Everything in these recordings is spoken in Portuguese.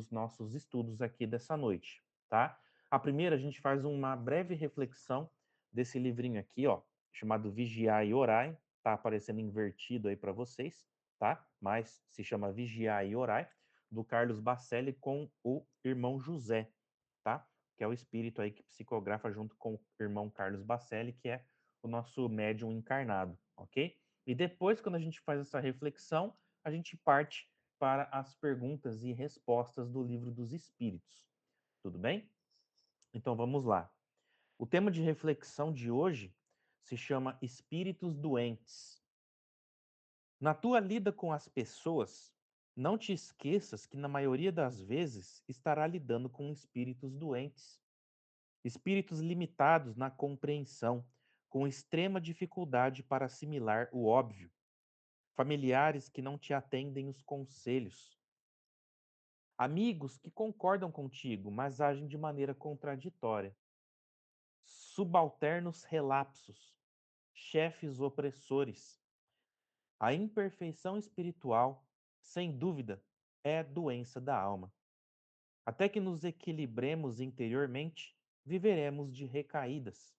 dos nossos estudos aqui dessa noite, tá? A primeira, a gente faz uma breve reflexão desse livrinho aqui, ó, chamado Vigiar e Orai, tá aparecendo invertido aí para vocês, tá? Mas se chama Vigiar e Orai, do Carlos Bacelli com o irmão José, tá? Que é o espírito aí que psicografa junto com o irmão Carlos Bacelli, que é o nosso médium encarnado, ok? E depois, quando a gente faz essa reflexão, a gente parte para as perguntas e respostas do Livro dos Espíritos. Tudo bem? Então vamos lá. O tema de reflexão de hoje se chama Espíritos Doentes. Na tua lida com as pessoas, não te esqueças que na maioria das vezes estará lidando com espíritos doentes, espíritos limitados na compreensão, com extrema dificuldade para assimilar o óbvio, familiares que não te atendem os conselhos, amigos que concordam contigo, mas agem de maneira contraditória, subalternos relapsos, chefes opressores. A imperfeição espiritual, sem dúvida, é doença da alma. Até que nos equilibremos interiormente, viveremos de recaídas.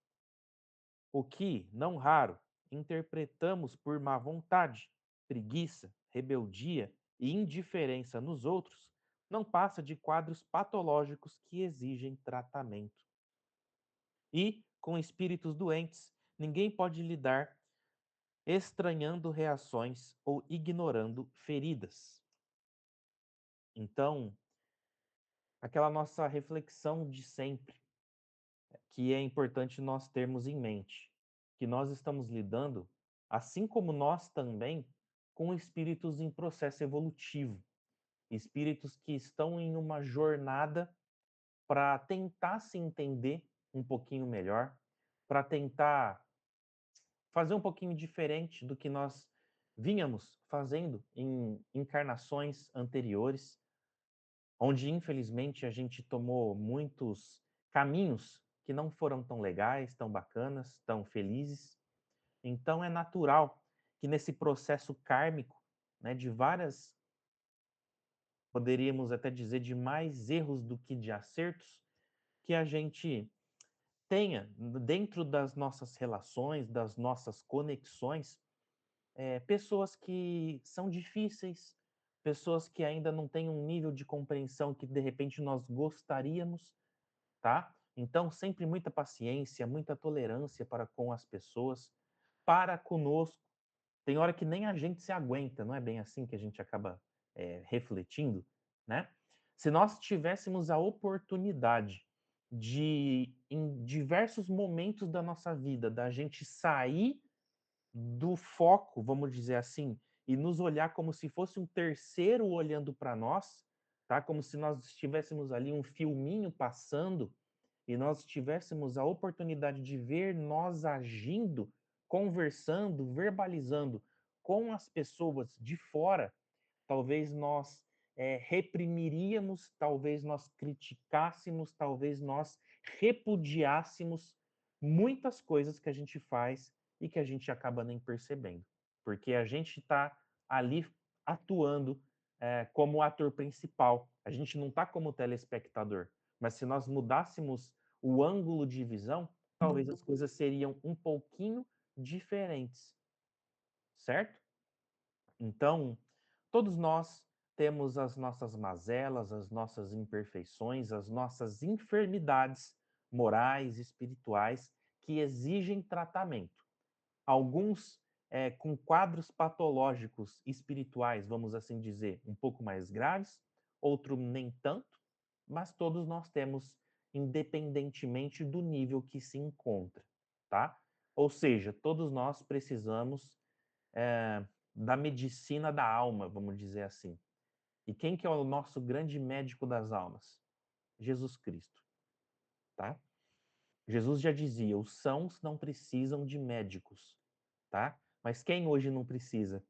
O que, não raro, interpretamos por má vontade, preguiça, rebeldia e indiferença nos outros, não passa de quadros patológicos que exigem tratamento. E, com espíritos doentes, ninguém pode lidar estranhando reações ou ignorando feridas. Então, aquela nossa reflexão de sempre, que é importante nós termos em mente, que nós estamos lidando, assim como nós também, com espíritos em processo evolutivo, espíritos que estão em uma jornada para tentar se entender um pouquinho melhor, para tentar fazer um pouquinho diferente do que nós vínhamos fazendo em encarnações anteriores, onde infelizmente a gente tomou muitos caminhos que não foram tão legais, tão bacanas, tão felizes. Então é natural que nesse processo kármico, né, de várias, poderíamos até dizer, de mais erros do que de acertos, que a gente tenha dentro das nossas relações, das nossas conexões, pessoas que são difíceis, pessoas que ainda não têm um nível de compreensão que de repente nós gostaríamos, tá? Então, sempre muita paciência, muita tolerância para com as pessoas, para conosco. Tem hora que nem a gente se aguenta, não é bem assim que a gente acaba refletindo, né? Se nós tivéssemos a oportunidade de, em diversos momentos da nossa vida, da gente sair do foco, vamos dizer assim, e nos olhar como se fosse um terceiro olhando para nós, tá? Como se nós estivéssemos ali um filminho passando e nós tivéssemos a oportunidade de ver nós agindo, conversando, verbalizando com as pessoas de fora, talvez nós reprimiríamos, talvez nós criticássemos, talvez nós repudiássemos muitas coisas que a gente faz e que a gente acaba nem percebendo, porque a gente está ali atuando como ator principal, a gente não está como telespectador, mas se nós mudássemos o ângulo de visão, talvez as coisas seriam um pouquinho diferentes, certo? Então, todos nós temos as nossas mazelas, as nossas imperfeições, as nossas enfermidades morais, espirituais, que exigem tratamento. Alguns com quadros patológicos espirituais, vamos assim dizer, um pouco mais graves, outro nem tanto, mas todos nós temos, independentemente do nível que se encontra, tá? Ou seja, todos nós precisamos da medicina da alma, vamos dizer assim. E quem que é o nosso grande médico das almas? Jesus Cristo, tá? Jesus já dizia: os sãos não precisam de médicos, tá? Mas quem hoje não precisa?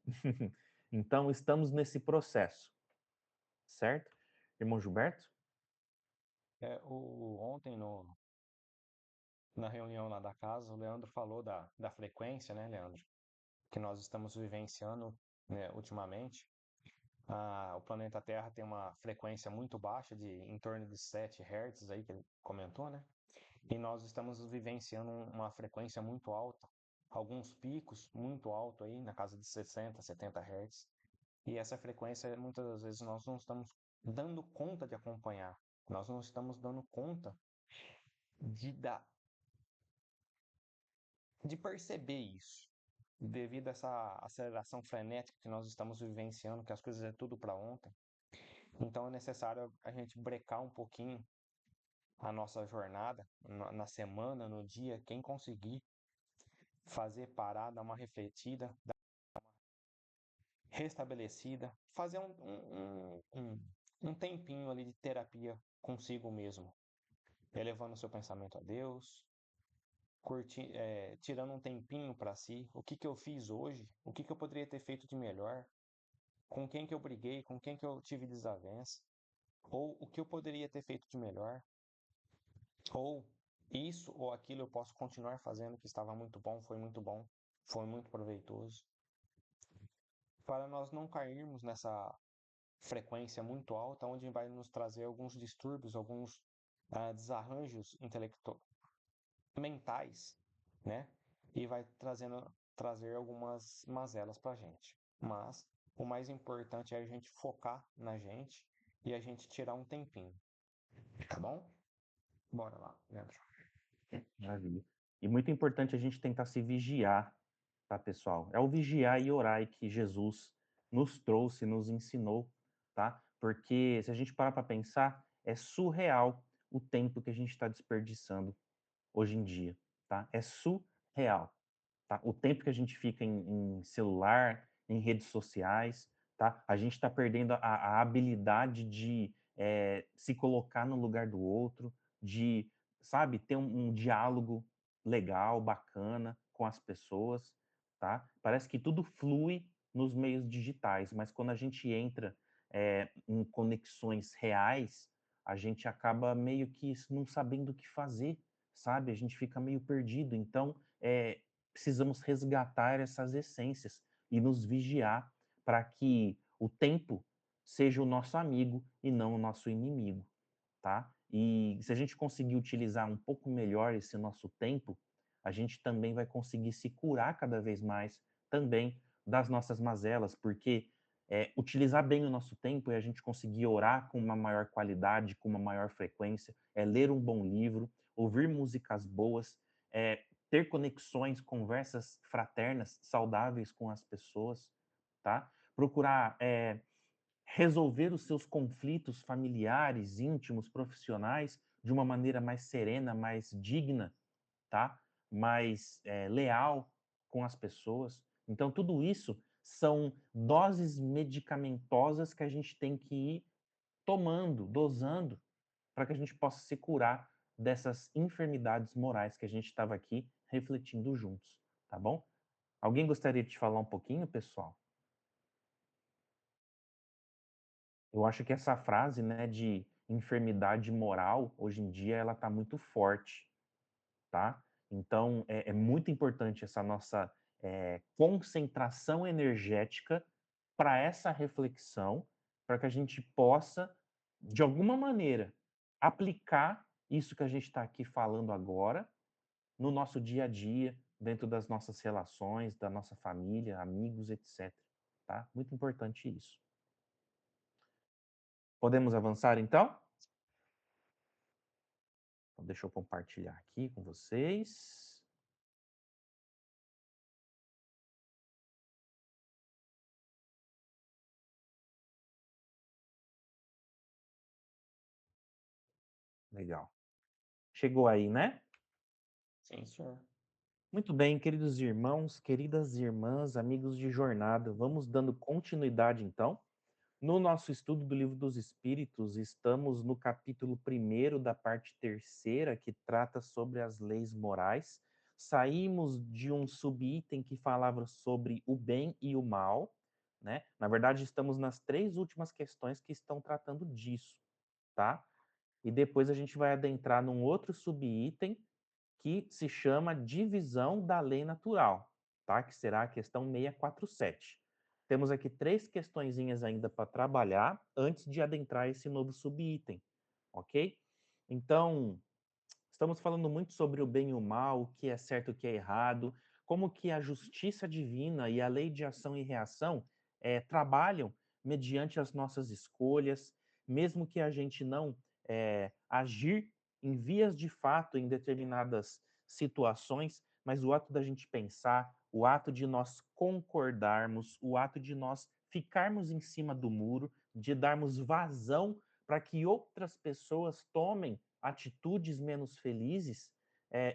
Então estamos nesse processo, certo? Irmão Gilberto? Ontem na reunião lá da casa, o Leandro falou da frequência, né, Leandro? Que nós estamos vivenciando, né, ultimamente. O planeta Terra tem uma frequência muito baixa, de em torno de 7 Hz, aí que ele comentou, né? E nós estamos vivenciando uma frequência muito alta, alguns picos muito altos aí, na casa de 60, 70 Hz. E essa frequência, muitas das vezes, nós não estamos dando conta de acompanhar. Nós não estamos dando conta de, dar, de perceber isso. Devido a essa aceleração frenética que nós estamos vivenciando, que as coisas é tudo para ontem. Então é necessário a gente brecar um pouquinho a nossa jornada, na semana, no dia, quem conseguir fazer parar, dar uma refletida, dar uma restabelecida, fazer um tempinho ali de terapia consigo mesmo, elevando o seu pensamento a Deus, tirando um tempinho para si, o que que eu fiz hoje, o que que eu poderia ter feito de melhor, com quem que eu briguei, com quem que eu tive desavença, ou o que eu poderia ter feito de melhor, ou isso ou aquilo eu posso continuar fazendo que estava muito bom, foi muito proveitoso, para nós não cairmos nessa frequência muito alta, onde vai nos trazer alguns distúrbios, alguns desarranjos mentais, né? E vai trazer algumas mazelas para a gente. Mas o mais importante é a gente focar na gente e a gente tirar um tempinho, tá bom? Bora lá, Leandro. Maravilha. E muito importante a gente tentar se vigiar, tá, pessoal? É o vigiar e orar que Jesus nos trouxe, nos ensinou, tá? Porque se a gente parar para pensar, é surreal o tempo que a gente está desperdiçando hoje em dia, tá? É surreal, tá? O tempo que a gente fica em celular, em redes sociais, tá? A gente está perdendo a habilidade de se colocar no lugar do outro, de, sabe, ter um diálogo legal, bacana com as pessoas, tá? Parece que tudo flui nos meios digitais, mas quando a gente entra em conexões reais, a gente acaba meio que não sabendo o que fazer, sabe? A gente fica meio perdido. Então, precisamos resgatar essas essências e nos vigiar para que o tempo seja o nosso amigo e não o nosso inimigo, tá? E se a gente conseguir utilizar um pouco melhor esse nosso tempo, a gente também vai conseguir se curar cada vez mais também das nossas mazelas, porque utilizar bem o nosso tempo é a gente conseguir orar com uma maior qualidade, com uma maior frequência, é ler um bom livro, ouvir músicas boas, ter conexões, conversas fraternas, saudáveis com as pessoas, tá? Procurar resolver os seus conflitos familiares, íntimos, profissionais de uma maneira mais serena, mais digna, tá? Mais leal com as pessoas. Então, tudo isso são doses medicamentosas que a gente tem que ir tomando, dosando, para que a gente possa se curar dessas enfermidades morais que a gente estava aqui refletindo juntos, tá bom? Alguém gostaria de te falar um pouquinho, pessoal? Eu acho que essa frase, né, de enfermidade moral, hoje em dia, ela está muito forte, tá? Então, é muito importante essa nossa concentração energética para essa reflexão, para que a gente possa, de alguma maneira, aplicar isso que a gente está aqui falando agora no nosso dia a dia, dentro das nossas relações, da nossa família, amigos, etc. Tá? Muito importante isso. Podemos avançar então? Então, deixa eu compartilhar aqui com vocês. Legal. Chegou aí, né? Sim, senhor. Muito bem, queridos irmãos, queridas irmãs, amigos de jornada, vamos dando continuidade então. No nosso estudo do Livro dos Espíritos, estamos no capítulo 1º da parte 3ª, que trata sobre as leis morais. Saímos de um subitem que falava sobre o bem e o mal, né? Na verdade, estamos nas 3 últimas questões que estão tratando disso, tá? E depois a gente vai adentrar num outro subitem que se chama divisão da lei natural, tá? Que será a questão 647. temos aqui 3 questõezinhas ainda para trabalhar antes de adentrar esse novo subitem, ok? Então, estamos falando muito sobre o bem e o mal, o que é certo e o que é errado, como que a justiça divina e a lei de ação e reação trabalham mediante as nossas escolhas, mesmo que a gente não agir em vias de fato em determinadas situações, mas o ato da gente pensar, o ato de nós concordarmos, o ato de nós ficarmos em cima do muro, de darmos vazão para que outras pessoas tomem atitudes menos felizes,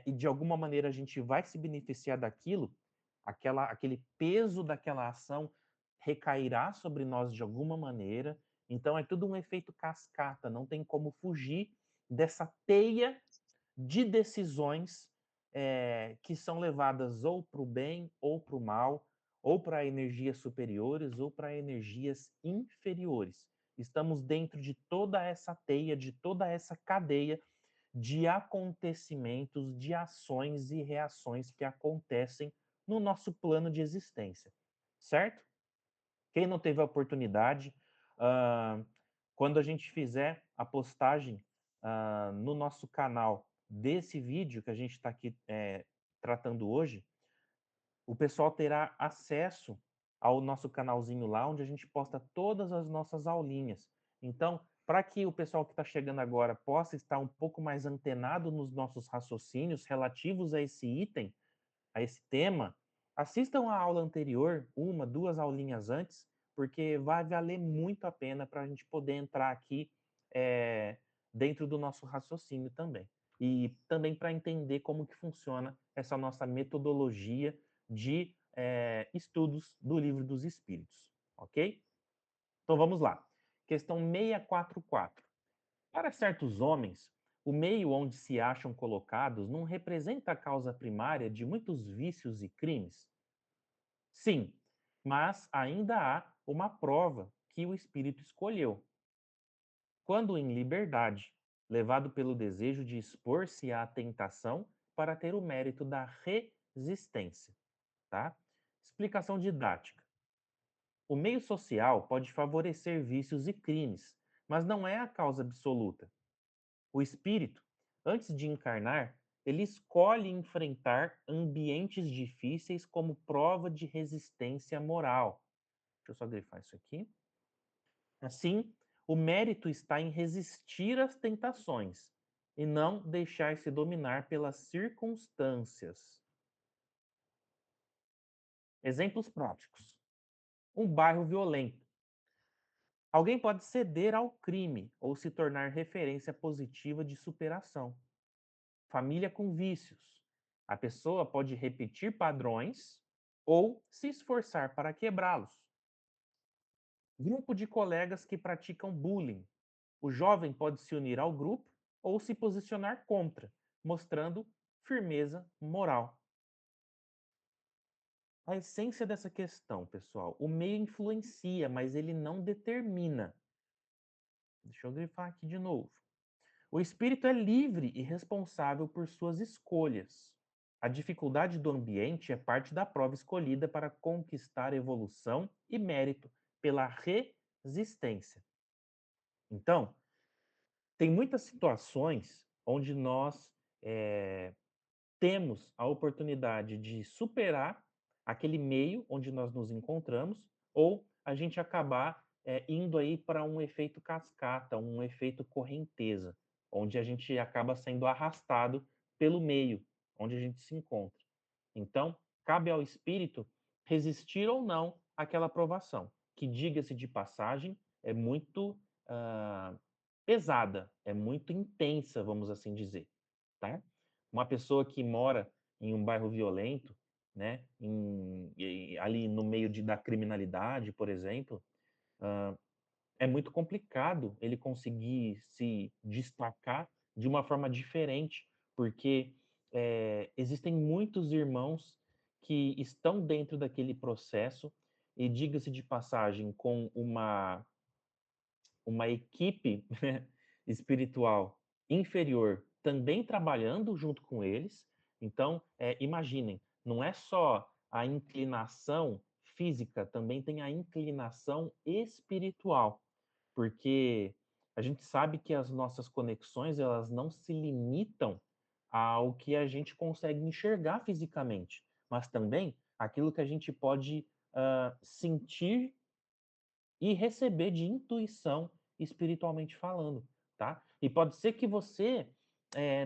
e de alguma maneira a gente vai se beneficiar daquilo, aquele peso daquela ação recairá sobre nós de alguma maneira. Então é tudo um efeito cascata, não tem como fugir dessa teia de decisões que são levadas ou para o bem ou para o mal, ou para energias superiores ou para energias inferiores. Estamos dentro de toda essa teia, de toda essa cadeia de acontecimentos, de ações e reações que acontecem no nosso plano de existência, certo? Quem não teve a oportunidade, uh, quando a gente fizer a postagem no nosso canal desse vídeo que a gente está aqui tratando hoje, o pessoal terá acesso ao nosso canalzinho lá, onde a gente posta todas as nossas aulinhas. Então, para que o pessoal que está chegando agora possa estar um pouco mais antenado nos nossos raciocínios relativos a esse item, a esse tema, assistam a aula anterior, 1, 2 aulinhas antes, porque vai valer muito a pena para a gente poder entrar aqui dentro do nosso raciocínio também. E também para entender como que funciona essa nossa metodologia de estudos do Livro dos Espíritos, ok? Então vamos lá. Questão 644. Para certos homens, o meio onde se acham colocados não representa a causa primária de muitos vícios e crimes? Sim, mas ainda há uma prova que o espírito escolheu. Quando em liberdade, levado pelo desejo de expor-se à tentação para ter o mérito da resistência, tá? Explicação didática. O meio social pode favorecer vícios e crimes, mas não é a causa absoluta. O espírito, antes de encarnar, ele escolhe enfrentar ambientes difíceis como prova de resistência moral. Deixa eu só grifar isso aqui. Assim, o mérito está em resistir às tentações e não deixar-se dominar pelas circunstâncias. Exemplos práticos. Um bairro violento. Alguém pode ceder ao crime ou se tornar referência positiva de superação. Família com vícios. A pessoa pode repetir padrões ou se esforçar para quebrá-los. Grupo de colegas que praticam bullying. O jovem pode se unir ao grupo ou se posicionar contra, mostrando firmeza moral. A essência dessa questão, pessoal, o meio influencia, mas ele não determina. Deixa eu grifar aqui de novo. O espírito é livre e responsável por suas escolhas. A dificuldade do ambiente é parte da prova escolhida para conquistar evolução e mérito pela resistência. Então, tem muitas situações onde nós temos a oportunidade de superar aquele meio onde nós nos encontramos, ou a gente acabar indo aí para um efeito cascata, um efeito correnteza, onde a gente acaba sendo arrastado pelo meio onde a gente se encontra. Então, cabe ao espírito resistir ou não àquela provação, que, diga-se de passagem, é muito pesada, é muito intensa, vamos assim dizer, tá? Uma pessoa que mora em um bairro violento, né, ali no meio da criminalidade, por exemplo, é muito complicado ele conseguir se destacar de uma forma diferente, porque existem muitos irmãos que estão dentro daquele processo e, diga-se de passagem, com uma equipe espiritual inferior também trabalhando junto com eles. Então, imaginem, não é só a inclinação física também tem a inclinação espiritual, porque a gente sabe que as nossas conexões, elas não se limitam ao que a gente consegue enxergar fisicamente, mas também aquilo que a gente pode sentir e receber de intuição espiritualmente falando, tá? E pode ser que você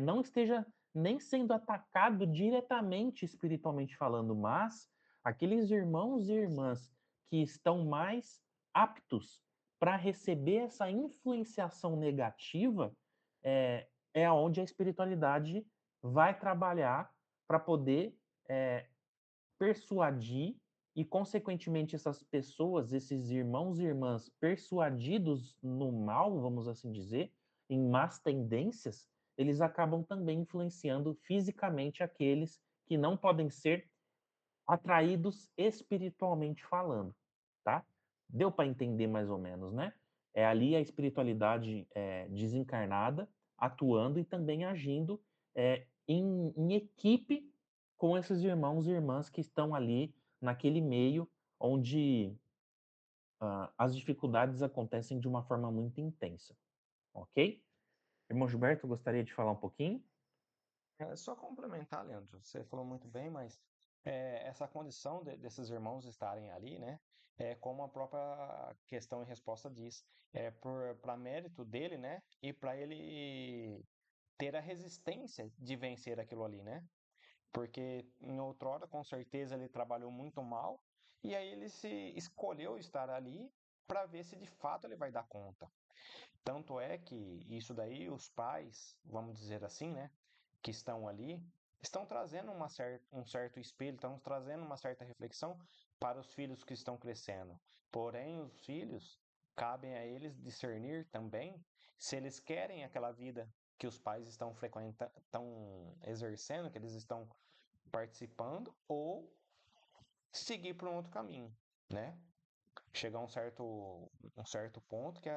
não esteja nem sendo atacado diretamente espiritualmente falando, mas aqueles irmãos e irmãs que estão mais aptos para receber essa influenciação negativa é onde a espiritualidade vai trabalhar para poder é, persuadir e, consequentemente, essas pessoas, esses irmãos e irmãs persuadidos no mal, vamos assim dizer, em más tendências, eles acabam também influenciando fisicamente aqueles que não podem ser atraídos espiritualmente falando, tá? Deu para entender mais ou menos, né? É ali a espiritualidade desencarnada, atuando e também agindo em equipe com esses irmãos e irmãs que estão ali naquele meio onde as dificuldades acontecem de uma forma muito intensa, ok? Irmão Gilberto, gostaria de falar um pouquinho? Só complementar, Leandro, você falou muito bem, mas essa condição desses irmãos estarem ali, né, é como a própria questão e resposta diz, é para mérito dele, né, e para ele ter a resistência de vencer aquilo ali, né? Porque em outrora, com certeza, ele trabalhou muito mal, e aí ele se escolheu estar ali para ver se de fato ele vai dar conta. Tanto é que isso daí, os pais, vamos dizer assim, né, que estão ali, estão trazendo um certo espelho, estão trazendo uma certa reflexão para os filhos que estão crescendo. Porém, os filhos, cabem a eles discernir também se eles querem aquela vida que os pais estão frequentando, estão exercendo, que eles estão participando, ou seguir por um outro caminho, né? Chegar a um certo ponto que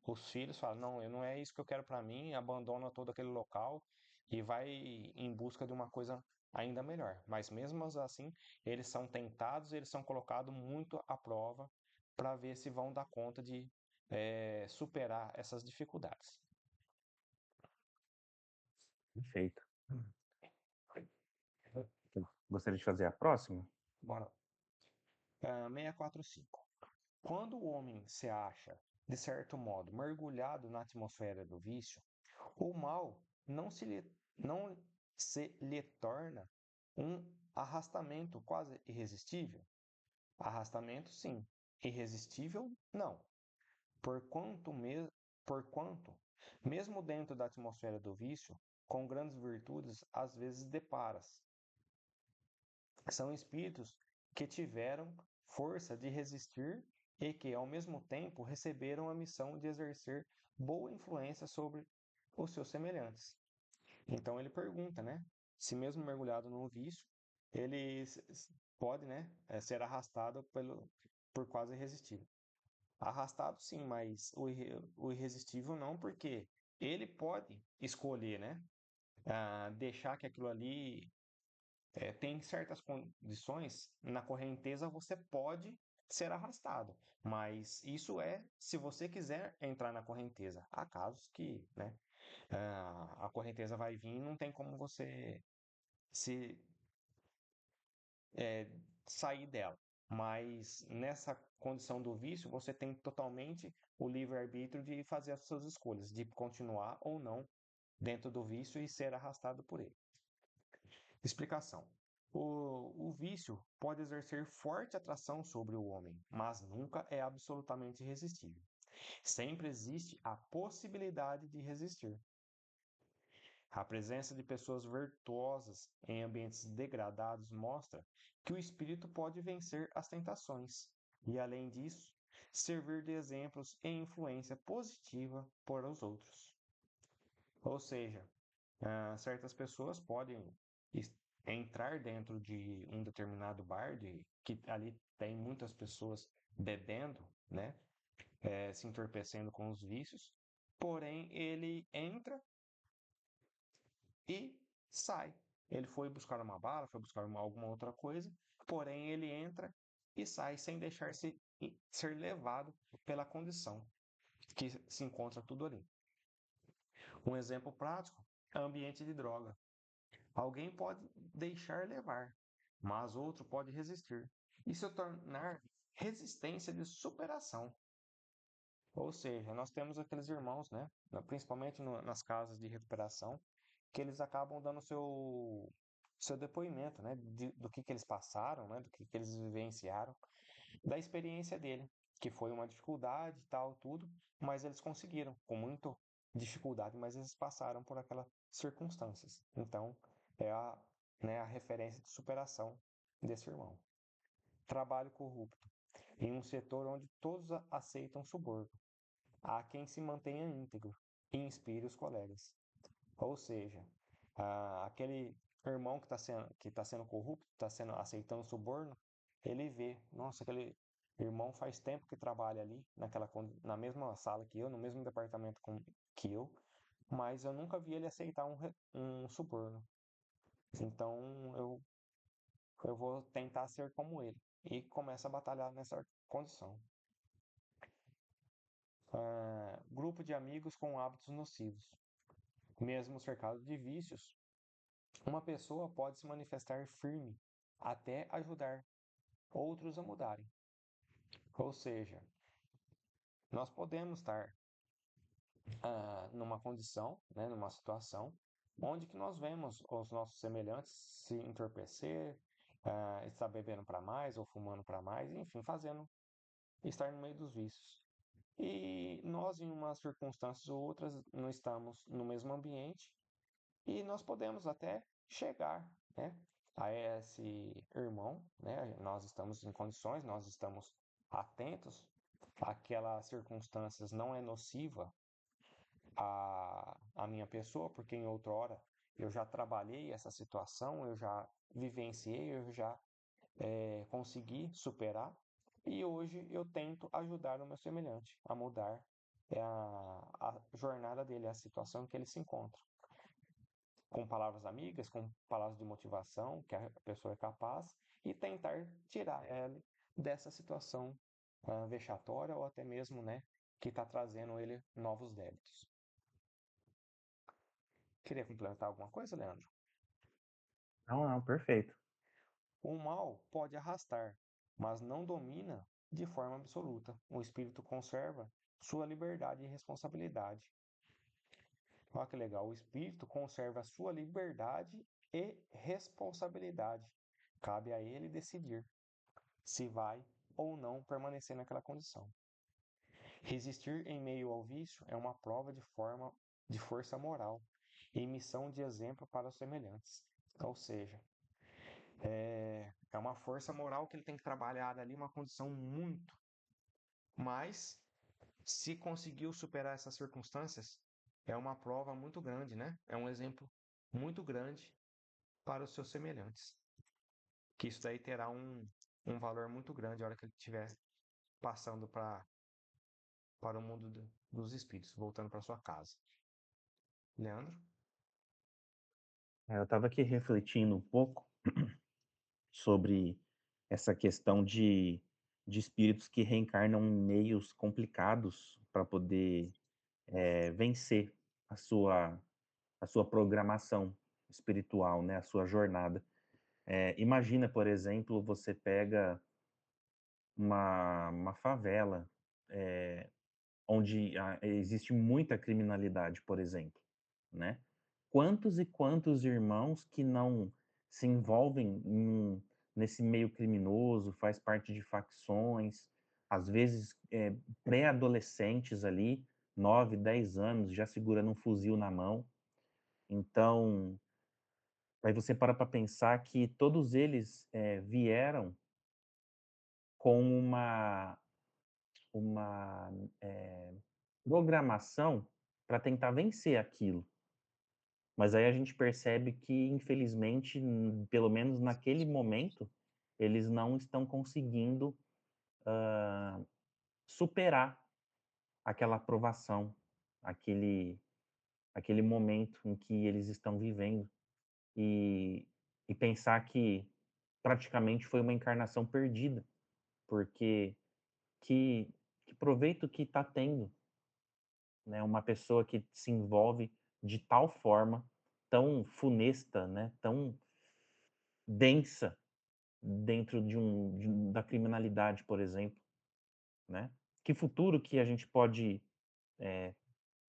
os filhos falam, não, não é isso que eu quero para mim, abandona todo aquele local e vai em busca de uma coisa ainda melhor. Mas mesmo assim, eles são tentados, eles são colocados muito à prova para ver se vão dar conta de superar essas dificuldades. Perfeito. Gostaria de fazer a próxima? Bora. 645. Quando o homem se acha, de certo modo, mergulhado na atmosfera do vício, o mal não se lhe torna um arrastamento quase irresistível? Arrastamento, sim. Irresistível, não. Porquanto, porquanto, mesmo dentro da atmosfera do vício, com grandes virtudes, às vezes deparas. São espíritos que tiveram força de resistir e que, ao mesmo tempo, receberam a missão de exercer boa influência sobre os seus semelhantes. Então ele pergunta, né? Se mesmo mergulhado no vício, ele pode, né, ser arrastado por quase irresistível. Arrastado sim, mas o irresistível não, porque ele pode escolher, né? Deixar que aquilo ali tem certas condições, na correnteza você pode ser arrastado, mas isso é se você quiser entrar na correnteza. Há casos que, né, a correnteza vai vir e não tem como você se é, sair dela. Mas nessa condição do vício, você tem totalmente o livre-arbítrio de fazer as suas escolhas, de continuar ou não dentro do vício e ser arrastado por ele. Explicação. O vício pode exercer forte atração sobre o homem, mas nunca é absolutamente irresistível. Sempre existe a possibilidade de resistir. A presença de pessoas virtuosas em ambientes degradados mostra que o espírito pode vencer as tentações e, além disso, servir de exemplos e influência positiva para os outros. Ou seja, certas pessoas podem entrar dentro de um determinado bar que ali tem muitas pessoas bebendo, né, se entorpecendo com os vícios, porém ele entra e sai. Ele foi buscar uma bala, foi buscar alguma outra coisa, porém ele entra e sai sem deixar-se ser levado pela condição que se encontra tudo ali. Um exemplo prático é o ambiente de droga. Alguém pode deixar levar, mas outro pode resistir e se tornar resistência de superação. Ou seja, nós temos aqueles irmãos, né, principalmente nas casas de recuperação, que eles acabam dando seu depoimento, né, do que eles passaram, né, do que eles vivenciaram, da experiência dele, que foi uma dificuldade e tal, tudo, mas eles conseguiram, com muita dificuldade, mas eles passaram por aquelas circunstâncias. Então, é a referência de superação desse irmão. Trabalho corrupto. Em um setor onde todos aceitam suborno. Há quem se mantenha íntegro e inspire os colegas. Ou seja, aquele irmão que tá sendo corrupto, está sendo aceitando suborno, ele vê, nossa, aquele irmão faz tempo que trabalha ali, na mesma sala que eu, no mesmo departamento que eu, mas eu nunca vi ele aceitar um suborno. Então eu vou tentar ser como ele. E começa a batalhar nessa condição. Grupo de amigos com hábitos nocivos. Mesmo cercado de vícios, uma pessoa pode se manifestar firme até ajudar outros a mudarem. Ou seja, nós podemos estar numa condição, né, numa situação, onde que nós vemos os nossos semelhantes se entorpecer, estar bebendo para mais ou fumando para mais, enfim, estar no meio dos vícios. E nós, em umas circunstâncias ou outras, não estamos no mesmo ambiente e nós podemos até chegar, né, a esse irmão, né? Nós estamos em condições, nós estamos atentos, aquelas circunstâncias não é nociva a minha pessoa, porque em outrora eu já trabalhei essa situação, eu já vivenciei, eu já consegui superar, e hoje eu tento ajudar o meu semelhante a mudar a jornada dele, a situação em que ele se encontra. Com palavras amigas, com palavras de motivação, que a pessoa é capaz, e tentar tirar ele dessa situação vexatória ou até mesmo, né, que está trazendo ele novos débitos. Queria complementar alguma coisa, Leandro? Não, não, perfeito. O mal pode arrastar, mas não domina de forma absoluta. O espírito conserva sua liberdade e responsabilidade. Olha que legal, o espírito conserva sua liberdade e responsabilidade. Cabe a ele decidir se vai ou não permanecer naquela condição. Resistir em meio ao vício é uma prova de força moral e missão de exemplo para os semelhantes. Ou seja, é uma força moral que ele tem que trabalhar ali, uma condição muito. Mas, se conseguiu superar essas circunstâncias, é uma prova muito grande, né? É um exemplo muito grande para os seus semelhantes. Que isso daí terá um valor muito grande a hora que ele estiver passando para o mundo dos espíritos, voltando para sua casa. Leandro? Eu estava aqui refletindo um pouco sobre essa questão de espíritos que reencarnam em meios complicados para poder vencer a sua programação espiritual, né, a sua jornada. Imagina, por exemplo, você pega uma favela onde existe muita criminalidade, por exemplo, né? Quantos e quantos irmãos que não se envolvem nesse meio criminoso, faz parte de facções, às vezes pré-adolescentes ali, 9, 10 anos, já segurando um fuzil na mão. Então, aí você para pensar que todos eles vieram com uma programação para tentar vencer aquilo. Mas aí a gente percebe que, infelizmente, pelo menos naquele momento, eles não estão conseguindo superar aquela aprovação, aquele, aquele momento em que eles estão vivendo e, e pensar que praticamente foi uma encarnação perdida, porque que, que proveito que está tendo, né, uma pessoa que se envolve de tal forma, tão funesta, né, tão densa dentro da criminalidade, por exemplo, né? Que futuro que a gente pode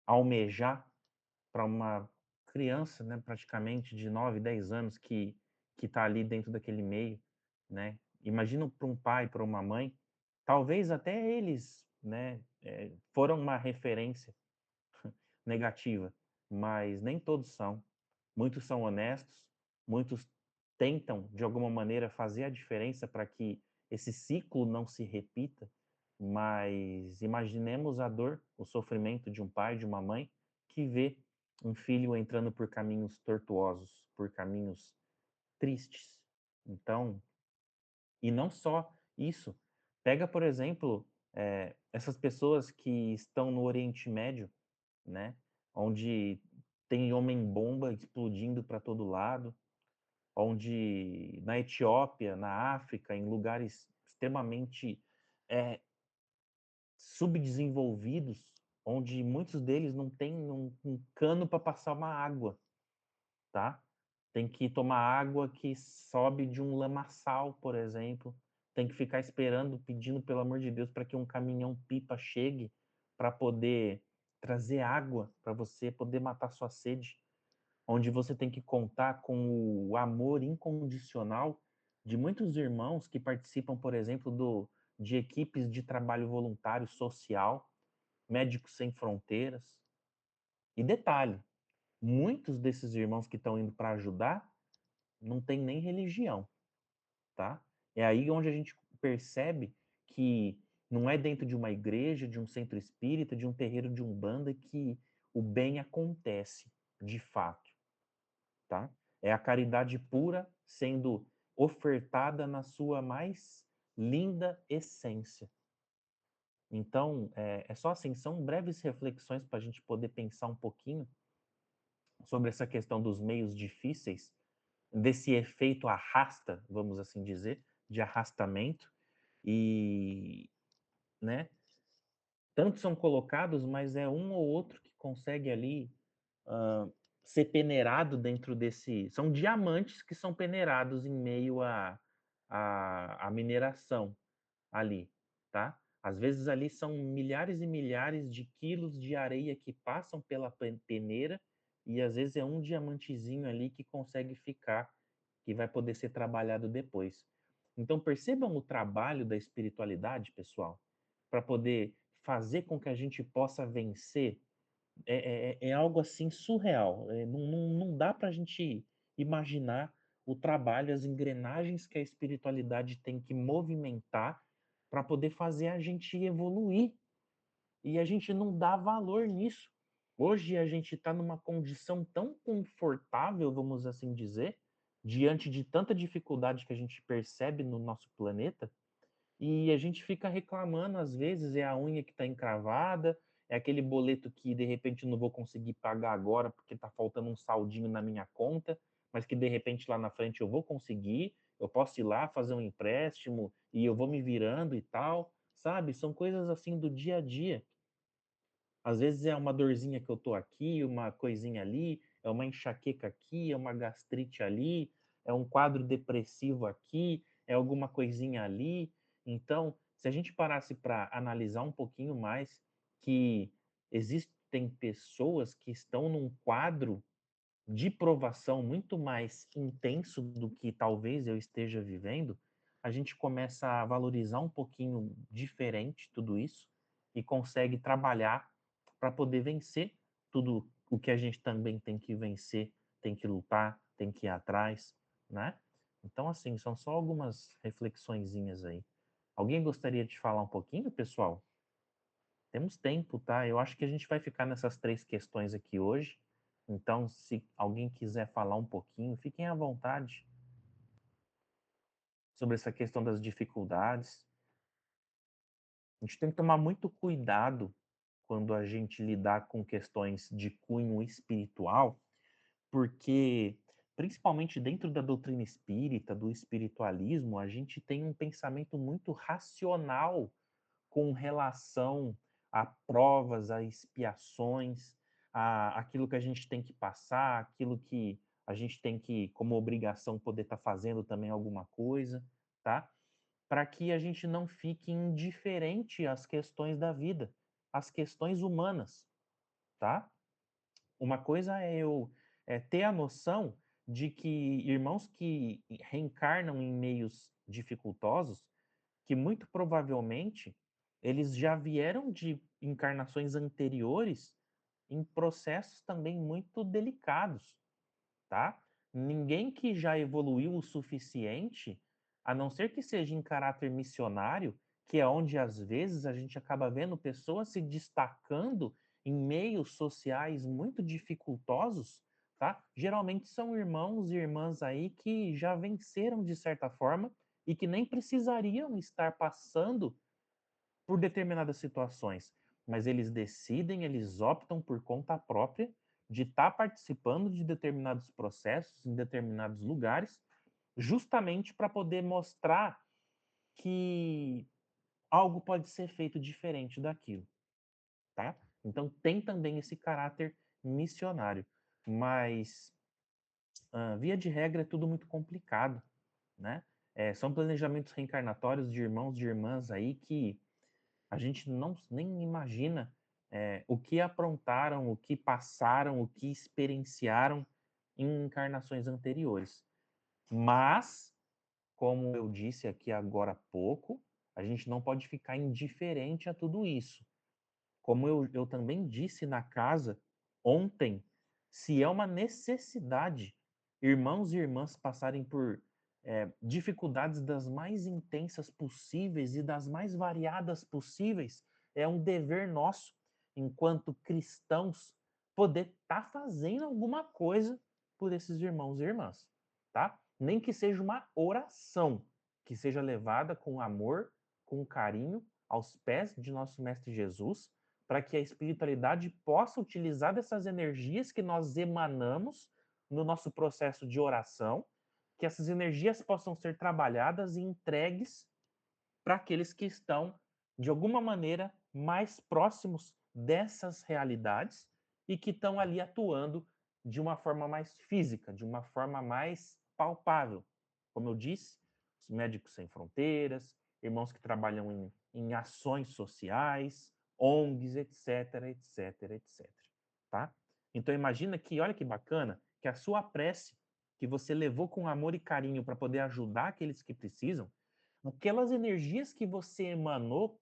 almejar para uma criança, né, praticamente de 9, 10 anos que está ali dentro daquele meio, né? Imagina para um pai, para uma mãe, talvez até eles, né, foram uma referência negativa, mas nem todos são. Muitos são honestos, muitos tentam, de alguma maneira, fazer a diferença para que esse ciclo não se repita, mas imaginemos a dor, o sofrimento de um pai, de uma mãe, que vê um filho entrando por caminhos tortuosos, por caminhos tristes. Então, e não só isso. Pega, por exemplo, essas pessoas que estão no Oriente Médio, né? Onde tem homem-bomba explodindo para todo lado, onde na Etiópia, na África, em lugares extremamente é, subdesenvolvidos, onde muitos deles não têm um cano para passar uma água, tá? Tem que tomar água que sobe de um lamaçal, por exemplo. Tem que ficar esperando, pedindo pelo amor de Deus para que um caminhão-pipa chegue para poder trazer água para você poder matar sua sede. Onde você tem que contar com o amor incondicional de muitos irmãos que participam, por exemplo, de equipes de trabalho voluntário social, Médicos Sem Fronteiras. E detalhe, muitos desses irmãos que estão indo para ajudar não tem nem religião, tá? É aí onde a gente percebe que não é dentro de uma igreja, de um centro espírita, de um terreiro de umbanda que o bem acontece, de fato, tá? É a caridade pura sendo ofertada na sua mais linda essência. Então, é só assim, são breves reflexões para a gente poder pensar um pouquinho sobre essa questão dos meios difíceis, desse efeito arrasta, vamos assim dizer, de arrastamento, e, né, tantos são colocados, mas é um ou outro que consegue ali uh, ser peneirado dentro desse. São diamantes que são peneirados em meio à mineração ali, tá? Às vezes ali são milhares e milhares de quilos de areia que passam pela peneira e às vezes é um diamantezinho ali que consegue ficar, que vai poder ser trabalhado depois. Então percebam o trabalho da espiritualidade, pessoal, para poder fazer com que a gente possa vencer é algo assim surreal. Não dá para a gente imaginar o trabalho, as engrenagens que a espiritualidade tem que movimentar para poder fazer a gente evoluir. E a gente não dá valor nisso. Hoje a gente está numa condição tão confortável, vamos assim dizer, diante de tanta dificuldade que a gente percebe no nosso planeta, e a gente fica reclamando, às vezes, é a unha que está encravada, é aquele boleto que de repente eu não vou conseguir pagar agora porque está faltando um saldinho na minha conta, mas que de repente lá na frente eu vou conseguir, eu posso ir lá fazer um empréstimo e eu vou me virando e tal, sabe? São coisas assim do dia a dia. Às vezes é uma dorzinha que eu tô aqui, uma coisinha ali, é uma enxaqueca aqui, é uma gastrite ali, é um quadro depressivo aqui, é alguma coisinha ali. Então, se a gente parasse para analisar um pouquinho mais que existem pessoas que estão num quadro de provação muito mais intenso do que talvez eu esteja vivendo, a gente começa a valorizar um pouquinho diferente tudo isso e consegue trabalhar para poder vencer tudo o que a gente também tem que vencer, tem que lutar, tem que ir atrás, né? Então, assim, são só algumas reflexõezinhas aí. Alguém gostaria de falar um pouquinho, pessoal? Temos tempo, tá? Eu acho que a gente vai ficar nessas três questões aqui hoje. Então, se alguém quiser falar um pouquinho, fiquem à vontade sobre essa questão das dificuldades. A gente tem que tomar muito cuidado quando a gente lidar com questões de cunho espiritual, porque principalmente dentro da doutrina espírita, do espiritualismo, a gente tem um pensamento muito racional com relação a provas, a expiações, a aquilo que a gente tem que passar, aquilo que a gente tem que, como obrigação, poder estar fazendo também alguma coisa, tá? Para que a gente não fique indiferente às questões da vida, às questões humanas, tá? Uma coisa é eu ter a noção de que irmãos que reencarnam em meios dificultosos, que muito provavelmente eles já vieram de encarnações anteriores em processos também muito delicados, tá? Ninguém que já evoluiu o suficiente, a não ser que seja em caráter missionário, que é onde às vezes a gente acaba vendo pessoas se destacando em meios sociais muito dificultosos, tá? Geralmente são irmãos e irmãs aí que já venceram de certa forma e que nem precisariam estar passando por determinadas situações, mas eles decidem, eles optam por conta própria de estar participando de determinados processos em determinados lugares, justamente para poder mostrar que algo pode ser feito diferente daquilo, tá? Então tem também esse caráter missionário, mas via de regra é tudo muito complicado, né? São planejamentos reencarnatórios de irmãos e irmãs aí que a gente não nem imagina o que aprontaram, o que passaram, o que experienciaram em encarnações anteriores. Mas, como eu disse aqui agora há pouco, a gente não pode ficar indiferente a tudo isso. Como eu também disse na casa ontem, se é uma necessidade irmãos e irmãs passarem por dificuldades das mais intensas possíveis e das mais variadas possíveis, é um dever nosso, enquanto cristãos, poder estar fazendo alguma coisa por esses irmãos e irmãs, tá? Nem que seja uma oração, que seja levada com amor, com carinho, aos pés de nosso Mestre Jesus, para que a espiritualidade possa utilizar dessas energias que nós emanamos no nosso processo de oração, que essas energias possam ser trabalhadas e entregues para aqueles que estão, de alguma maneira, mais próximos dessas realidades e que estão ali atuando de uma forma mais física, de uma forma mais palpável. Como eu disse, os Médicos Sem Fronteiras, irmãos que trabalham em ações sociais, ONGs, etc, etc, etc. Tá? Então imagina que, olha que bacana, que a sua prece que você levou com amor e carinho para poder ajudar aqueles que precisam, aquelas energias que você emanou,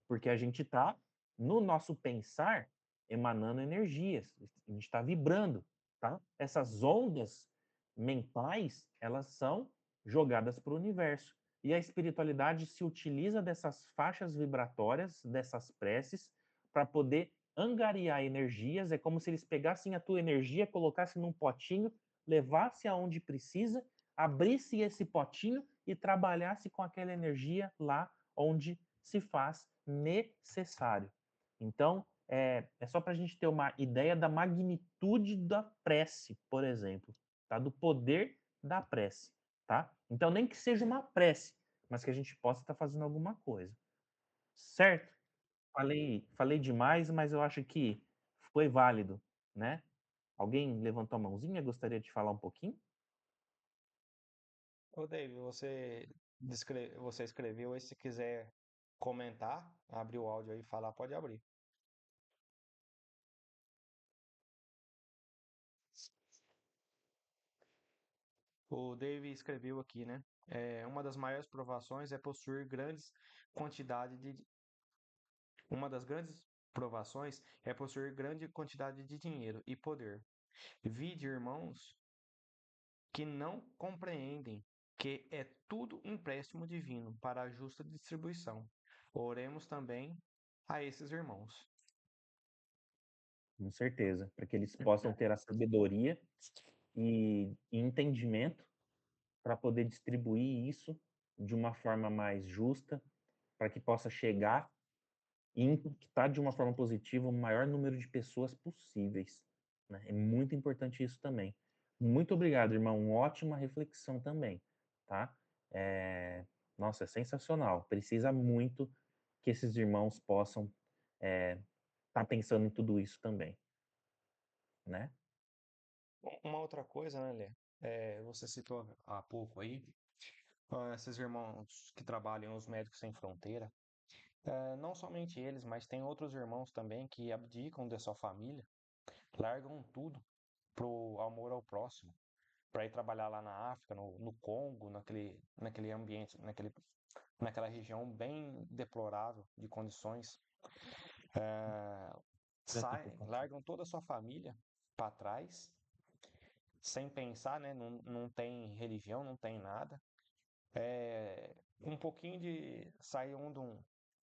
porque a gente está, no nosso pensar, emanando energias, a gente está vibrando, tá? Essas ondas mentais, elas são jogadas para o universo. E a espiritualidade se utiliza dessas faixas vibratórias, dessas preces, para poder angariar energias. É como se eles pegassem a tua energia, colocassem num potinho, levasse aonde precisa, abrisse esse potinho e trabalhasse com aquela energia lá onde se faz necessário. Então, é só para a gente ter uma ideia da magnitude da prece, por exemplo, tá? Do poder da prece, tá? Então, nem que seja uma prece, mas que a gente possa estar fazendo alguma coisa, certo? Falei demais, mas eu acho que foi válido, né? Alguém levantou a mãozinha? Gostaria de falar um pouquinho? Ô, David, você escreveu aí, se quiser comentar, abrir o áudio aí e falar, pode abrir. O David escreveu aqui, né? Uma das maiores provações é possuir grandes quantidades de Uma das grandes provações é possuir grande quantidade de dinheiro e poder. Vi de irmãos que não compreendem que é tudo empréstimo divino para a justa distribuição. Oremos também a esses irmãos. Com certeza, para que eles possam ter a sabedoria e entendimento para poder distribuir isso de uma forma mais justa, para que possa chegar e impactar de uma forma positiva o maior número de pessoas possíveis, né? É muito importante isso também. Muito obrigado, irmão. Uma ótima reflexão também, tá? É, Nossa, é sensacional. Precisa muito que esses irmãos possam estar pensando em tudo isso também, né? Uma outra coisa, né, Lê? Você citou há pouco aí, esses irmãos que trabalham, os Médicos Sem Fronteira. Não somente eles, mas tem outros irmãos também que abdicam da sua família, largam tudo pro amor ao próximo, para ir trabalhar lá na África, no Congo, naquele ambiente, naquela região bem deplorável de condições. Saem, largam toda a sua família para trás, sem pensar, né? Não, não tem religião, não tem nada. Um pouquinho de sair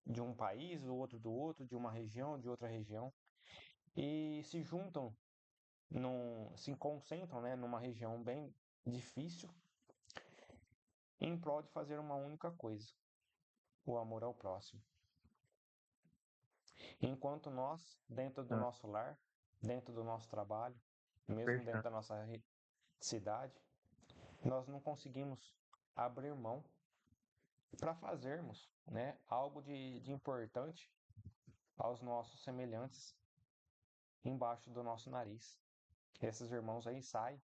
de um país, o outro do outro, de uma região, de outra região, e se juntam, se concentram, né, numa região bem difícil, em prol de fazer uma única coisa: o amor ao próximo. Enquanto nós, dentro do Ah, nosso lar, dentro do nosso trabalho, mesmo dentro perfeito. da nossa cidade, nós não conseguimos abrir mão para fazermos, né, algo de importante aos nossos semelhantes embaixo do nosso nariz. Esses irmãos aí saem,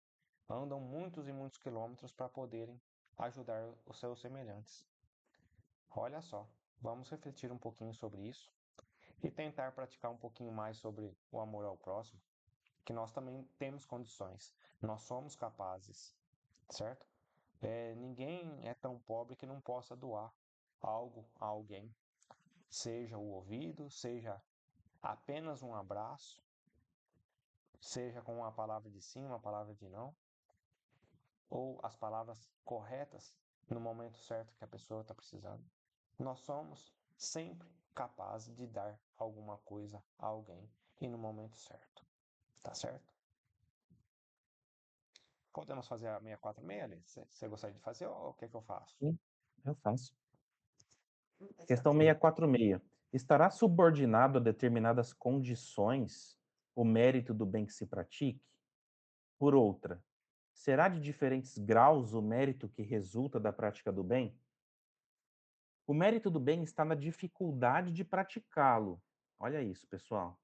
andam muitos e muitos quilômetros para poderem ajudar os seus semelhantes. Olha só, vamos refletir um pouquinho sobre isso e tentar praticar um pouquinho mais sobre o amor ao próximo, que nós também temos condições, nós somos capazes, certo? Ninguém é tão pobre que não possa doar algo a alguém, seja o ouvido, seja apenas um abraço, seja com uma palavra de sim, uma palavra de não, ou as palavras corretas no momento certo que a pessoa está precisando. Nós somos sempre capazes de dar alguma coisa a alguém e no momento certo, tá certo? Podemos fazer a 646 ali? Você gostaria de fazer ou o que é que eu faço? Sim, eu faço. Questão 646. Estará subordinado a determinadas condições o mérito do bem que se pratique? Por outra, será de diferentes graus o mérito que resulta da prática do bem? O mérito do bem está na dificuldade de praticá-lo. Olha isso, pessoal.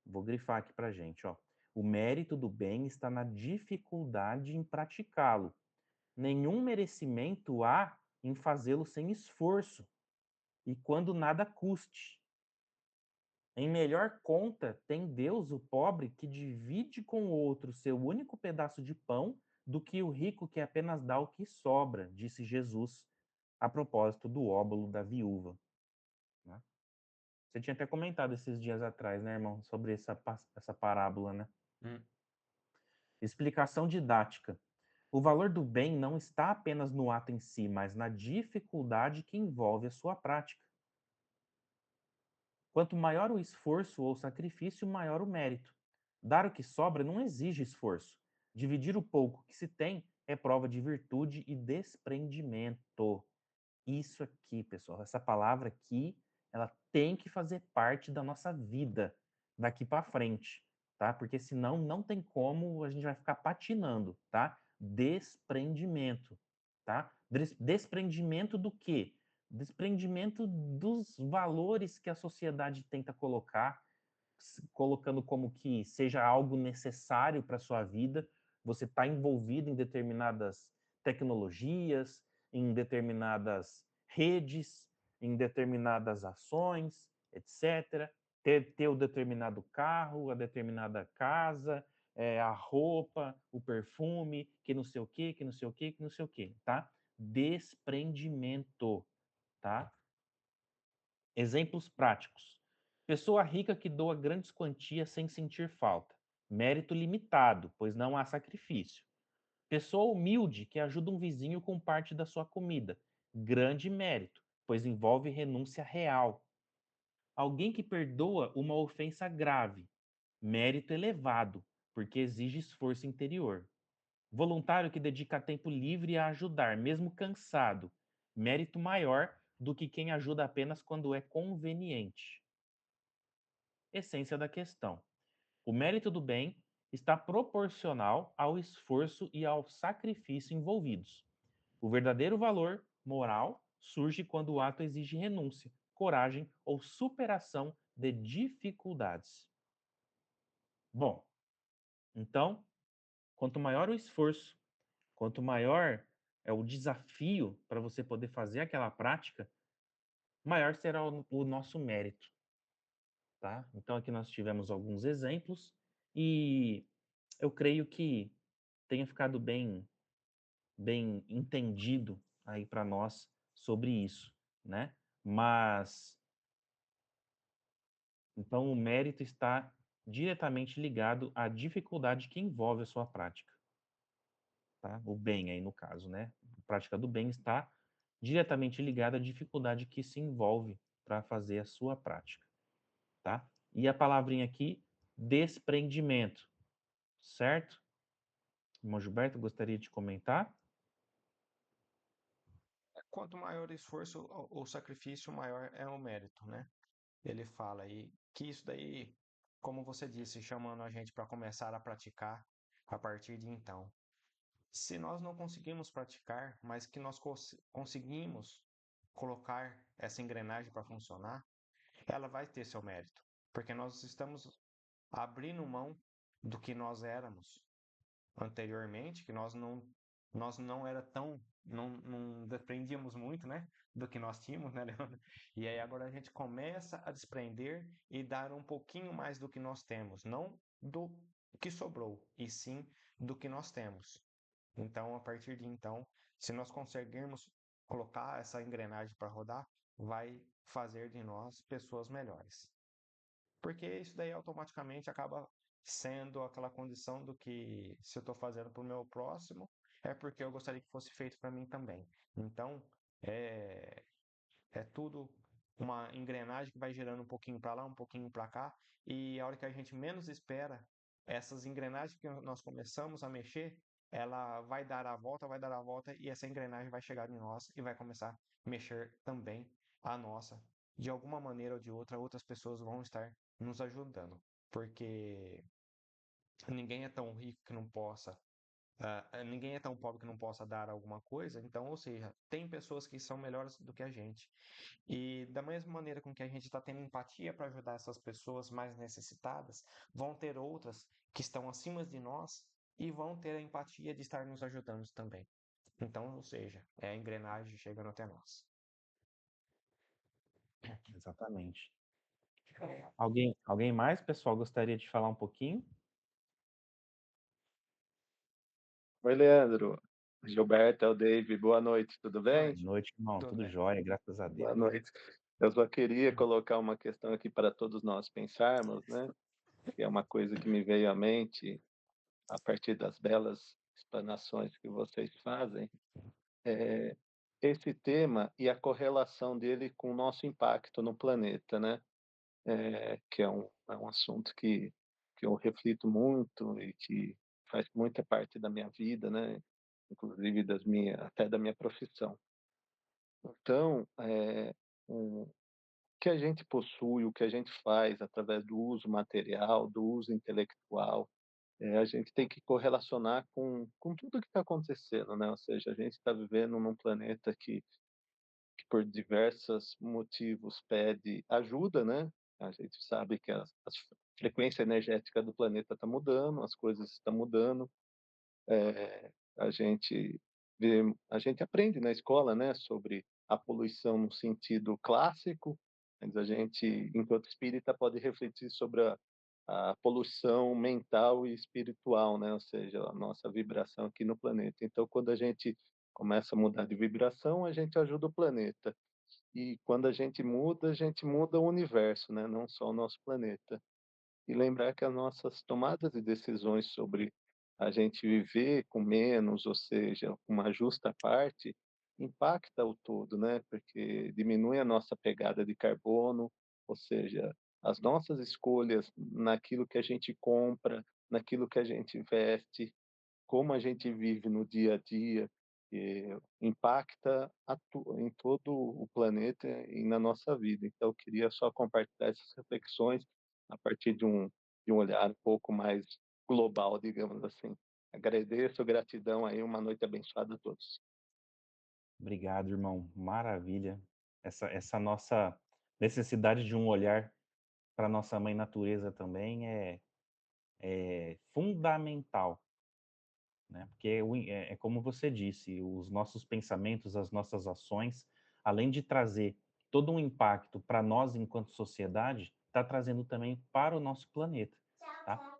Vou grifar aqui pra gente, ó. O mérito do bem está na dificuldade em praticá-lo. Nenhum merecimento há em fazê-lo sem esforço e quando nada custe. Em melhor conta tem Deus o pobre que divide com o outro seu único pedaço de pão do que o rico que apenas dá o que sobra, disse Jesus, a propósito do óbolo da viúva. Né? Você tinha até comentado esses dias atrás, né, irmão, sobre essa parábola, né? Hum. Explicação didática. O valor do bem não está apenas no ato em si, mas na dificuldade que envolve a sua prática. Quanto maior o esforço ou sacrifício, maior o mérito. Dar o que sobra não exige esforço. Dividir o pouco que se tem é prova de virtude e desprendimento. Isso aqui, pessoal, essa palavra aqui, ela tem que fazer parte da nossa vida daqui para frente, tá? Porque senão não tem como, a gente vai ficar patinando, tá? Desprendimento, tá? Desprendimento do quê? Desprendimento dos valores que a sociedade tenta colocar, colocando como que seja algo necessário para sua vida, você está envolvido em determinadas tecnologias, em determinadas redes, em determinadas ações, etc. Ter o determinado carro, a determinada casa, a roupa, o perfume, que não sei o que, que não sei o que, que não sei o que, tá? Desprendimento, tá? Exemplos práticos. Pessoa rica que doa grandes quantias sem sentir falta. Mérito limitado, pois não há sacrifício. Pessoa humilde que ajuda um vizinho com parte da sua comida. Grande mérito, pois envolve renúncia real. Alguém que perdoa uma ofensa grave. Mérito elevado, porque exige esforço interior. Voluntário que dedica tempo livre a ajudar, mesmo cansado. Mérito maior do que quem ajuda apenas quando é conveniente. Essência da questão. O mérito do bem está proporcional ao esforço e ao sacrifício envolvidos. O verdadeiro valor moral surge quando o ato exige renúncia, coragem ou superação de dificuldades. Bom, então, quanto maior o esforço, quanto maior é o desafio para você poder fazer aquela prática, maior será o nosso mérito, tá? Então aqui nós tivemos alguns exemplos e eu creio que tenha ficado bem entendido aí para nós sobre isso, né? Mas então o mérito está diretamente ligado à dificuldade que envolve a sua prática, tá? O bem aí no caso, né? A prática do bem está diretamente ligada à dificuldade que se envolve para fazer a sua prática, tá? E a palavrinha aqui, desprendimento, certo? Irmão Gilberto, gostaria de comentar? Quanto maior o esforço ou sacrifício, maior é o mérito, né? Ele fala aí que isso daí, como você disse, chamando a gente para começar a praticar a partir de então. Se nós não conseguimos praticar, mas que nós conseguimos colocar essa engrenagem para funcionar, ela vai ter seu mérito, porque nós estamos abrindo mão do que nós éramos anteriormente, que nós não era tão não dependíamos muito, né, do que nós tínhamos, né, Leandro? E aí agora a gente começa a desprender e dar um pouquinho mais do que nós temos, não do que sobrou, e sim do que nós temos. Então, a partir de então, se nós conseguirmos colocar essa engrenagem para rodar, vai fazer de nós pessoas melhores. Porque isso daí automaticamente acaba sendo aquela condição do que se eu estou fazendo para o meu próximo, é porque eu gostaria que fosse feito para mim também. Então, é, é tudo uma engrenagem que vai girando um pouquinho para lá, um pouquinho para cá, e a hora que a gente menos espera, essas engrenagens que nós começamos a mexer, ela vai dar a volta, e essa engrenagem vai chegar em nós e vai começar a mexer também a nossa. De alguma maneira ou de outra, outras pessoas vão estar nos ajudando, porque ninguém é tão rico que não possa ninguém é tão pobre que não possa dar alguma coisa, então, ou seja, tem pessoas que são melhores do que a gente. E da mesma maneira com que a gente está tendo empatia para ajudar essas pessoas mais necessitadas, vão ter outras que estão acima de nós e vão ter a empatia de estar nos ajudando também. Então, ou seja, é a engrenagem chegando até nós. Exatamente. Alguém mais, pessoal, gostaria de falar um pouquinho? Oi, Leandro. Gilberto, é o Dave. Boa noite, tudo Boa bem? Boa noite, noite, irmão. tudo Tudo bem? jóia, graças a Boa Deus. noite. Eu só queria colocar uma questão aqui para todos nós pensarmos, né? Que é uma coisa que me veio à mente a partir das belas explanações que vocês fazem. É esse tema e a correlação dele com o nosso impacto no planeta, né? Que é um assunto que eu reflito muito e que faz muita parte da minha vida, né? Inclusive até da minha profissão. Então, o que a gente possui, o que a gente faz através do uso material, do uso intelectual, a gente tem que correlacionar com tudo que está acontecendo, né? Ou seja, a gente está vivendo num planeta que por diversos motivos pede ajuda, né? A gente sabe que a frequência energética do planeta está mudando, as coisas estão mudando, a gente a gente aprende na escola, né, sobre a poluição no sentido clássico, mas a gente, enquanto espírita, pode refletir sobre a poluição mental e espiritual, né, ou seja, a nossa vibração aqui no planeta. Então, quando a gente começa a mudar de vibração, a gente ajuda o planeta. E quando a gente muda o universo, né, não só o nosso planeta. E lembrar que as nossas tomadas de decisões sobre a gente viver com menos, ou seja, uma justa parte, impacta o todo, né? Porque diminui a nossa pegada de carbono, ou seja, as nossas escolhas naquilo que a gente compra, naquilo que a gente veste, como a gente vive no dia a dia, impacta em todo o planeta e na nossa vida. Então, eu queria só compartilhar essas reflexões a partir de um olhar um pouco mais global, digamos assim. Agradeço, gratidão aí, uma noite abençoada a todos. Obrigado, irmão. Maravilha. Essa nossa necessidade de um olhar para nossa mãe natureza também é fundamental, né? Porque é como você disse, os nossos pensamentos, as nossas ações, além de trazer todo um impacto para nós enquanto sociedade, está trazendo também para o nosso planeta, tá?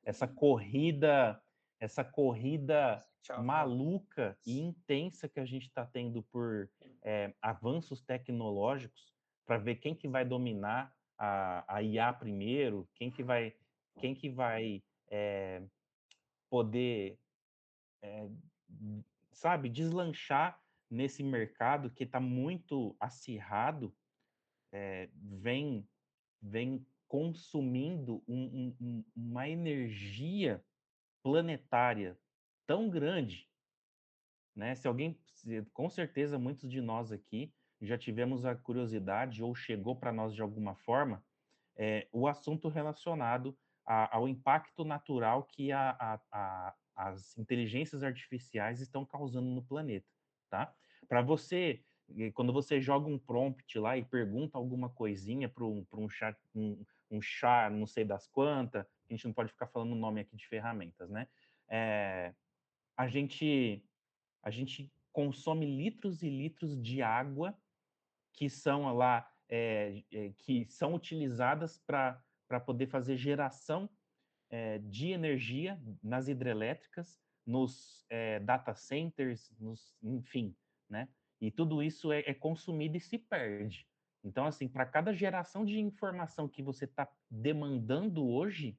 Essa corrida Tchau, tchau. maluca e intensa que a gente está tendo por avanços tecnológicos para ver quem que vai dominar a IA primeiro, quem que vai poder, sabe, deslanchar nesse mercado que está muito acirrado, vem consumindo uma energia planetária tão grande, né? Com certeza, muitos de nós aqui já tivemos a curiosidade ou chegou para nós de alguma forma o assunto relacionado ao impacto natural que as inteligências artificiais estão causando no planeta, tá? Para você, quando você joga um prompt lá e pergunta alguma coisinha para um chat, um chá, não sei das quantas, a gente não pode ficar falando o nome aqui de ferramentas, né? É, a gente a gente consome litros e litros de água que são lá que são utilizadas para poder fazer geração de energia nas hidrelétricas, nos data centers, enfim, né? E tudo isso é consumido e se perde. Então, assim, para cada geração de informação que você está demandando hoje,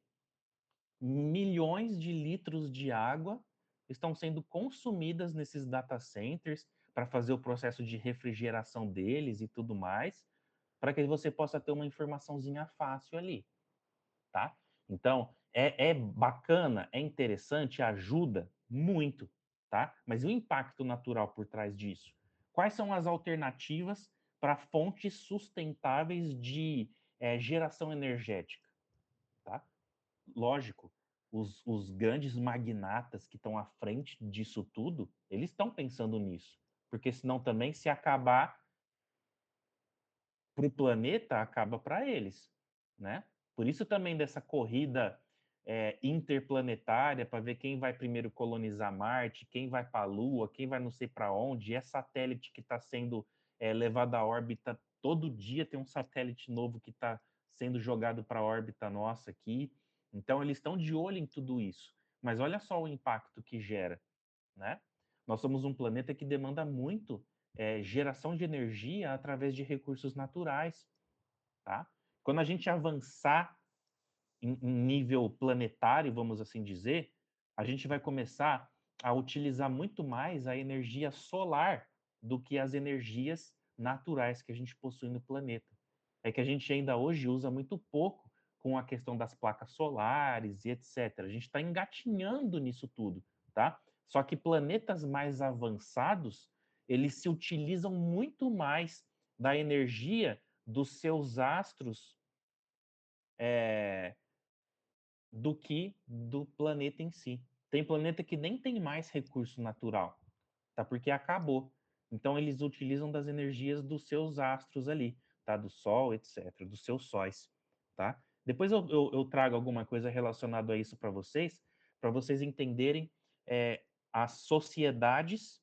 milhões de litros de água estão sendo consumidas nesses data centers para fazer o processo de refrigeração deles e tudo mais, para que você possa ter uma informaçãozinha fácil ali, tá? Então, é bacana, é interessante, ajuda muito, tá? Mas e o impacto natural por trás disso? Quais são as alternativas para fontes sustentáveis de geração energética, tá? Lógico, os grandes magnatas que estão à frente disso tudo, eles estão pensando nisso. Porque senão também, se acabar para o planeta, acaba para eles, né? Por isso também dessa corrida interplanetária para ver quem vai primeiro colonizar Marte, quem vai para a Lua, quem vai não sei para onde, é satélite que está sendo levado à órbita, todo dia tem um satélite novo que está sendo jogado para a órbita nossa aqui. Então eles estão de olho em tudo isso. Mas olha só o impacto que gera, né? Nós somos um planeta que demanda muito geração de energia através de recursos naturais, tá? Quando a gente avançar em nível planetário, vamos assim dizer, a gente vai começar a utilizar muito mais a energia solar do que as energias naturais que a gente possui no planeta. É que a gente ainda hoje usa muito pouco com a questão das placas solares e etc. A gente está engatinhando nisso tudo, tá? Só que planetas mais avançados, eles se utilizam muito mais da energia dos seus astros do que do planeta em si. Tem planeta que nem tem mais recurso natural, tá? Porque acabou. Então eles utilizam das energias dos seus astros ali, tá? Do Sol, etc., dos seus sóis, tá? Depois eu trago alguma coisa relacionada a isso para vocês entenderem as sociedades,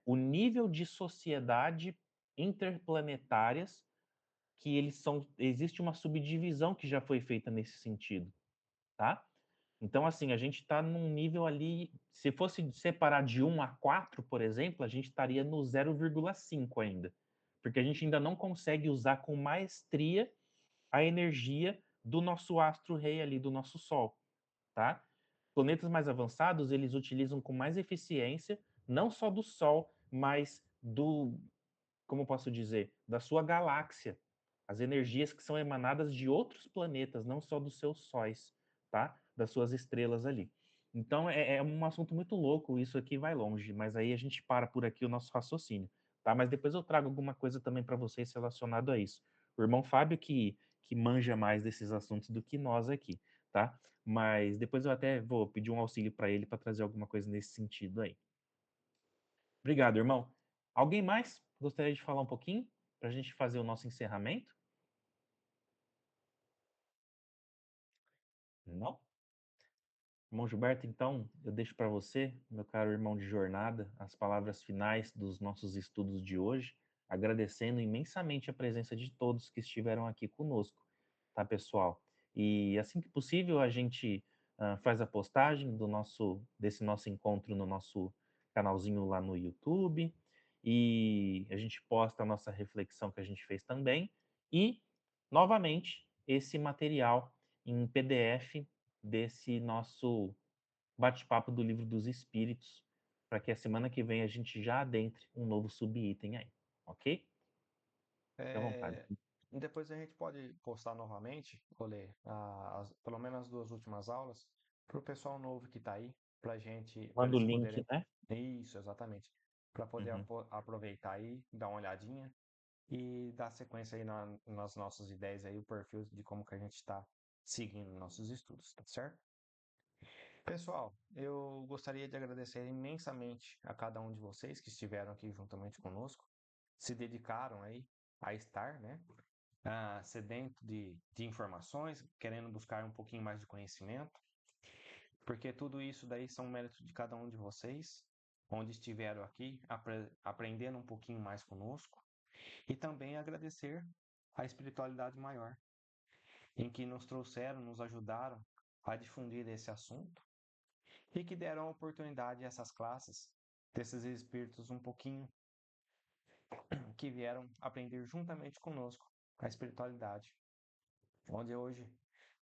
o nível de sociedade interplanetárias que eles são. Existe uma subdivisão que já foi feita nesse sentido, tá? Então, assim, a gente está num nível ali. Se fosse separar de 1 a 4, por exemplo, a gente estaria no 0,5 ainda. Porque a gente ainda não consegue usar com maestria a energia do nosso astro-rei ali, do nosso Sol, tá? Planetas mais avançados, eles utilizam com mais eficiência, não só do Sol, mas como posso dizer, da sua galáxia. As energias que são emanadas de outros planetas, não só dos seus sóis, tá? Das suas estrelas ali. Então é um assunto muito louco, isso aqui vai longe, mas aí a gente para por aqui o nosso raciocínio, tá? Mas depois eu trago alguma coisa também para vocês relacionado a isso. O irmão Fábio que manja mais desses assuntos do que nós aqui, tá? Mas depois eu até vou pedir um auxílio para ele para trazer alguma coisa nesse sentido aí. Obrigado, irmão. Alguém mais gostaria de falar um pouquinho para a gente fazer o nosso encerramento? Não? Irmão Gilberto, então, eu deixo para você, meu caro irmão de jornada, as palavras finais dos nossos estudos de hoje, agradecendo imensamente a presença de todos que estiveram aqui conosco, tá, pessoal? E assim que possível, a gente faz a postagem desse nosso encontro no nosso canalzinho lá no YouTube, e a gente posta a nossa reflexão que a gente fez também, e, novamente, esse material em PDF desse nosso bate-papo do Livro dos Espíritos, para que a semana que vem a gente já adentre um novo subitem aí, ok? Fique à vontade. Depois a gente pode postar novamente, vou ler pelo menos as 2 últimas aulas, para o pessoal novo que está aí, para Manda o eles link, poderem. né? Isso, exatamente. Para poder Uhum. aproveitar aí, dar uma olhadinha e dar sequência aí nas nossas ideias aí, o perfil de como que a gente está seguindo nossos estudos, tá certo? Pessoal, eu gostaria de agradecer imensamente a cada um de vocês que estiveram aqui juntamente conosco, se dedicaram aí a estar, né? Sedento de informações, querendo buscar um pouquinho mais de conhecimento, porque tudo isso daí são méritos de cada um de vocês, onde estiveram aqui, aprendendo um pouquinho mais conosco, e também agradecer a espiritualidade maior, em que nos trouxeram, nos ajudaram a difundir esse assunto e que deram a oportunidade a essas classes, desses espíritos um pouquinho, que vieram aprender juntamente conosco a espiritualidade, onde hoje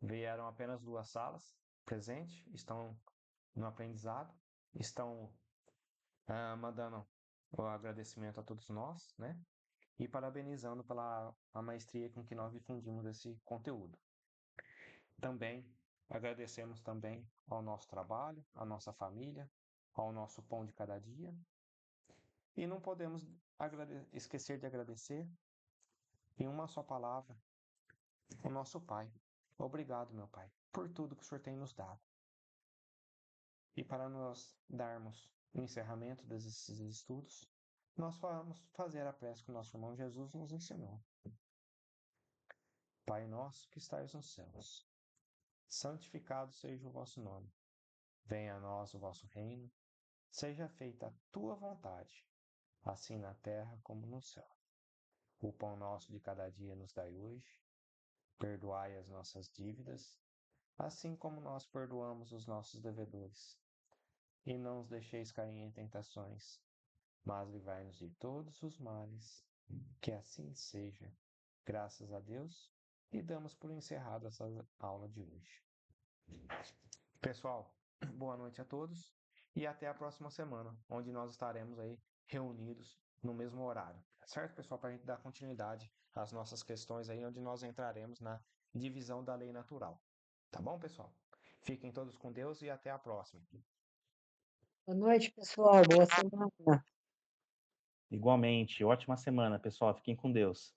vieram apenas 2 salas presentes, estão no aprendizado, estão mandando o agradecimento a todos nós, né? E parabenizando pela a maestria com que nós difundimos esse conteúdo. Também agradecemos também ao nosso trabalho, à nossa família, ao nosso pão de cada dia. E não podemos esquecer de agradecer em uma só palavra o nosso Pai. Obrigado, meu Pai, por tudo que o Senhor tem nos dado. E para nós darmos o encerramento desses estudos, nós vamos fazer a prece que o nosso irmão Jesus nos ensinou. Pai nosso que estais nos céus, santificado seja o vosso nome. Venha a nós o vosso reino, seja feita a tua vontade, assim na terra como no céu. O pão nosso de cada dia nos dai hoje, perdoai as nossas dívidas, assim como nós perdoamos os nossos devedores. E não os deixeis cair em tentações, mas livrai-nos de todos os males. Que assim seja. Graças a Deus. E damos por encerrada essa aula de hoje. Pessoal, boa noite a todos e até a próxima semana, onde nós estaremos aí reunidos no mesmo horário. Certo, pessoal? Para a gente dar continuidade às nossas questões aí, onde nós entraremos na divisão da lei natural. Tá bom, pessoal? Fiquem todos com Deus e até a próxima. Boa noite, pessoal. Boa semana. Igualmente, ótima semana, pessoal. Fiquem com Deus.